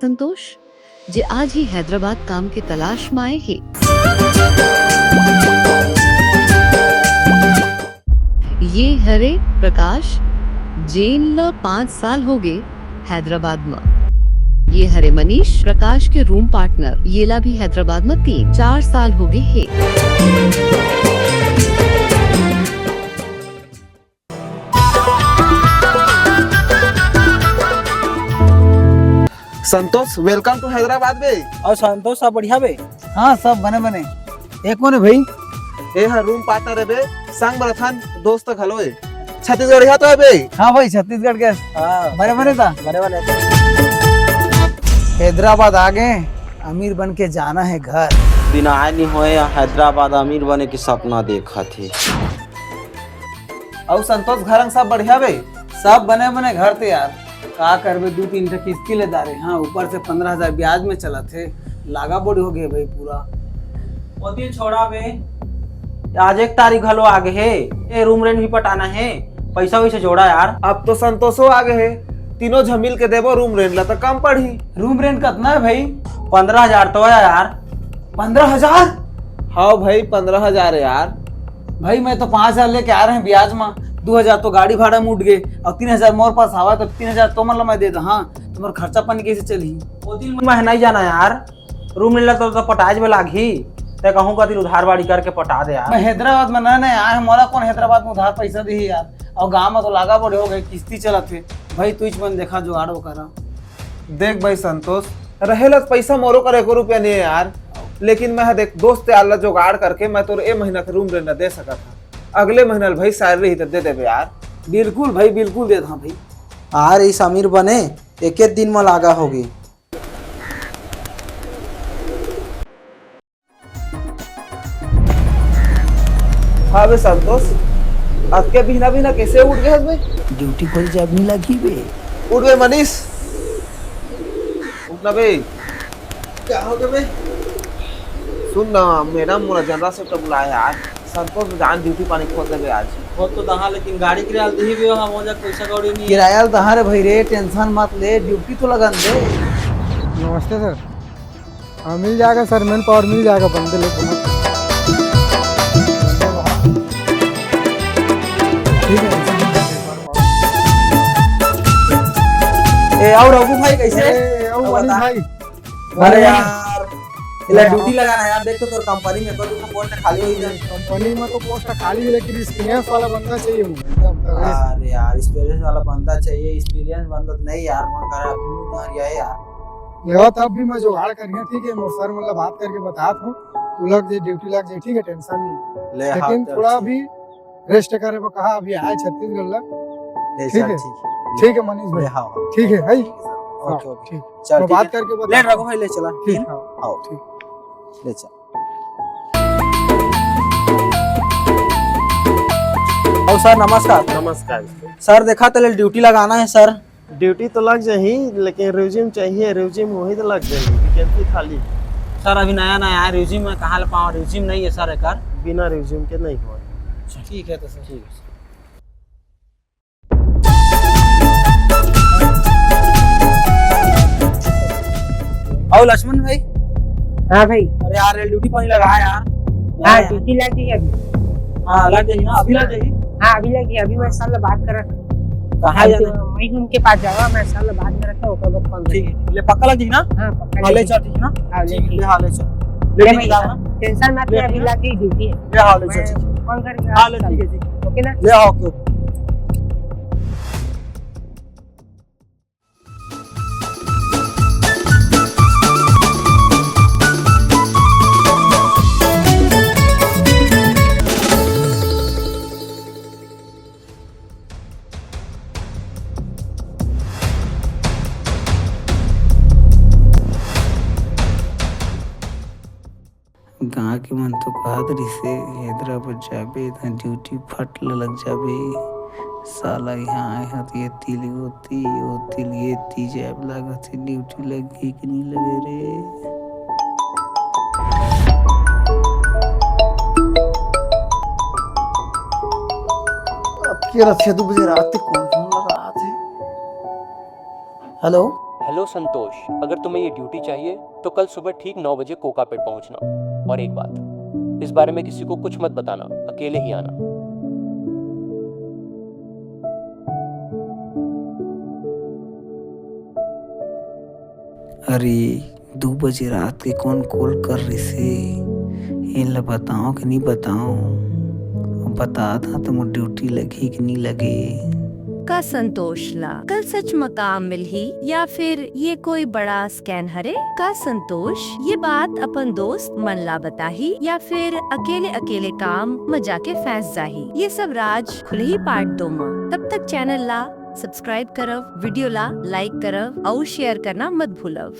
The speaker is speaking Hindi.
संतोष जे आज ही हैदराबाद काम के तलाश में आए है। ये हरे प्रकाश जेन ल 5 साल हो गए हैदराबाद में। ये हरे मनीष प्रकाश के रूम पार्टनर येला भी हैदराबाद में 3-4 साल हो गए है। संतोष वेलकम टू हैदराबाद बे। और संतोष सब बढ़िया बे। हाँ सब बने बने। एक कोने भाई ए हा रूम पार्टनर है बे, संग बरथन दोस्त घलो है। छत्तीसगढ़ है तो है बे। हाँ भाई छत्तीसगढ़ के हाँ बने बने था। बड़े वाले हैदराबाद आ गए, अमीर बन के जाना है घर। बिना आए नहीं होए हैदराबाद अमीर बने की सपना देखा थे। और संतोष घर सब बढ़िया बे। सब बने बने घर थे यार, का करबे 2-3 टकी किस्ती ले दारे। हाँ ऊपर से 15,000 ब्याज में चला थे, लागा बोड़ी हो गए भाई पूरा। ओती छोड़ा बे, आज 1 तारीख घलो आगे है। ए रूम रेंट भी पटाना है, पैसा वैसे जोड़ा यार। अब तो संतोषो आगे है, तीनों झमिल के देवो रूम रेंट ला तो कम पड़ी। रूम रेंट कितना है भाई? 15,000 तो है यार। 15,000? हाँ भाई 15,000 है यार। भाई मैं तो 5,000 लेके आ रहे हैं ब्याज में, 2,000 तो गाड़ी भाड़ा में उठ गए और 3,000 मोर पास आवा तो 3,000 तो मतलब मैं दे दूं। हाँ तुम्हारा खर्चा पानी कैसे चली? मैं नहीं जाना यार, रूम रेंट तो पटाज में लागी ते कहूँ का उधार बाड़ी करके पटा दे यार। मैं हैदराबाद में नया नया आया, मोला कौन हैदराबाद में उधार पैसा दी यार। और गाँव में तो लागा बड़े हो गए, किस्ती चला थे भाई। तू मन देखा जुगाड़ करा। देख भाई संतोष रहेला पैसा मोरो का 1 रुपया नहीं है यार, लेकिन मैं देख दोस्त आला जुगाड़ करके मैं तो ए महीना के रूम रेंट दे सका था। अगले महीना भाई सैलरी ही तो दे देबे यार। बिल्कुल भाई बिल्कुल दे दा भाई। यार इस अमीर बने एक दिन में लागा होगी। हाँ बे संतोष, आज के बिना बिना कैसे उठ गए बे? ड्यूटी कोई जब नहीं लगी बे। उठ बे मनीष, उठना बे। क्या हो गया बे? सुन ना मैडम मोला जनरल से तो बुलाया यार। संतोष जान ड्यूटी पानी खोल देबे आज। वो तो दहा लेकिन गाड़ी किराया दे भी हम हो जा पैसा कौड़ी नहीं। किराया दहार भाई रे, टेंशन मत ले, ड्यूटी तो लगन दे। नमस्ते सर। हाँ मिल जाएगा सर, मैन पावर मिल जाएगा बंदे लेके। ठीक है। ए और रघु भाई कैसे? मनीष भाई अरे यार इला ड्यूटी लगाना यार। देख तो तोर कंपनी में तो पोस्ट खाली हो जाए। कंपनी में तो पोस्ट खाली है, लेकिन एक्सपीरियंस वाला बंदा चाहिए मुझे। अरे यार एक्सपीरियंस वाला बंदा चाहिए। एक्सपीरियंस बंदा नहीं यार, मन कर अभी मारिया है यार। देखो तब भी मैं जुगाड़ करिए, ठीक है। मोर सर मतलब बात करके बताता हूँ, तू लग जाए ड्यूटी लग जाए, ठीक है, टेंशन नहीं। ले लेकिन थोड़ा अभी रेस्ट करे वो कहा, अभी आए छत्तीसगढ़ लग। ठीक है ठीक है मनीष भाई, ठीक है भाई। ओके ओके ठीक, चल मैं बात करके बता। ले रघु भाई ले चला। ठीक है आओ ठीक ले चल। और सर नमस्कार। नमस्कार सर देखा तो ड्यूटी लगाना है सर। ड्यूटी तो लग जाही, लेकिन रिज्यूम चाहिए। रिज्यूम वही तो लग जाएगी, वैकेंसी खाली। सर अभी नया नया है, रिज्यूम में कहाँ ले पाऊँ? रिज्यूम नहीं है सर एक। बिना रिज्यूम के नहीं हुआ। ठीक है तो सर ठीक है। और लक्ष्मण भाई। हाँ भाई। अरे यार ड्यूटी पानी लगा यार। हाँ ड्यूटी लग गई अभी। हाँ लग जाएगी ना, अभी लग जाएगी। हाँ अभी लगी। अभी मैं साल बात कर रहा कहाँ जाना? वही उनके पास जाऊंगा मैं, साल बात में रखा होगा बहुत कम। ठीक है ले पक्का लग जाएगी ना? हाँ पक्का हाँ ले चल ठीक है ना? हाँ ले ले हाँ ले चल। ले ले भाई, निकाल ना? टेंशन मत ले, अभी लग गई ड्यूटी है। ले हाँ ले चल ठीक है। फोन करके हाँ ले ठीक है ठीक है। ओके ना? ले हाँ ओके ओके। गाँव के मन तो कहत रही से हैदराबाद जाबे इधर ड्यूटी फट लग जाबे। साला यहाँ आए हैं तो ये तिल ये ती जैब लागत है। ड्यूटी लगी कि नहीं लगे रे? अब के रखे 2 बजे रात तक कौन लगा थे। हेलो हेलो संतोष, अगर तुम्हें ये ड्यूटी चाहिए तो कल सुबह ठीक 9 बजे कोकापेट पहुंचना। और एक बात, इस बारे में किसी को कुछ मत बताना, अकेले ही आना। अरे 2 बजे रात के कौन कॉल कर रही से? इन ला बताओ कि नहीं बताओ? बता था तो मुझे ड्यूटी लगी कि नहीं लगे? का संतोष ला कल सच मकाम मिल ही या फिर ये कोई बड़ा स्कैन हरे? का संतोष ये बात अपन दोस्त मन ला बताही या फिर अकेले अकेले काम में जाके फंस जाही? ये सब राज खुले ही पार्ट 2 में। तब तक चैनल ला सब्सक्राइब करव, वीडियो ला लाइक करव और शेयर करना मत भूलव।